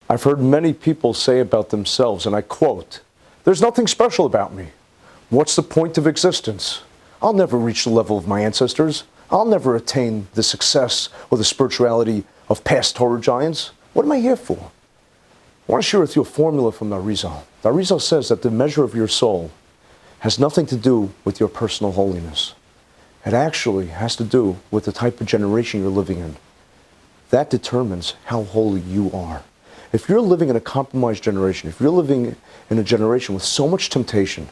I've heard many people say about themselves, and I quote, "There's nothing special about me. What's the point of existence? I'll never reach the level of my ancestors. I'll never attain the success or the spirituality of past Torah giants. What am I here for?" I want to share with you a formula from the Arizal. The Arizal says that the measure of your soul has nothing to do with your personal holiness. It actually has to do with the type of generation you're living in. That determines how holy you are. If you're living in a compromised generation, if you're living in a generation with so much temptation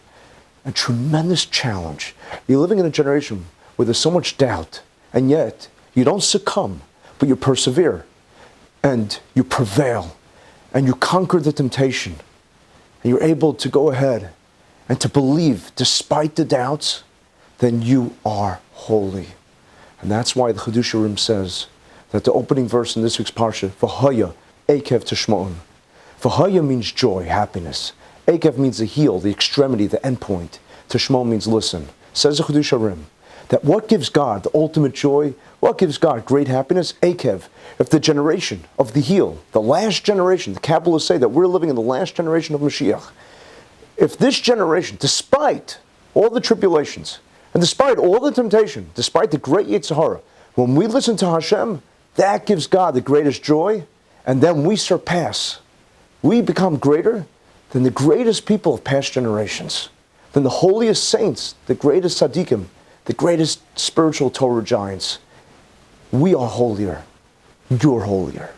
and tremendous challenge, you're living in a generation where there's so much doubt, and yet you don't succumb, but you persevere, and you prevail, and you conquer the temptation, and you're able to go ahead and to believe despite the doubts, then you are holy. And that's why the Chidush HaRim says that the opening verse in this week's Parsha, V'haya Ekev Tishma'on. V'haya means joy, happiness. Ekev means the heel, the extremity, the end point. Tishma'on means listen. Says the Chidush HaRim that what gives God the ultimate joy, what gives God great happiness? Ekev. If the generation of the heel, the last generation, the Kabbalists say that we're living in the last generation of Mashiach. If this generation, despite all the tribulations, and despite all the temptation, despite the great Yetzer Hara, when we listen to Hashem, that gives God the greatest joy, and then we surpass. We become greater than the greatest people of past generations, than the holiest saints, the greatest tzaddikim, the greatest spiritual Torah giants. We are holier. You're holier.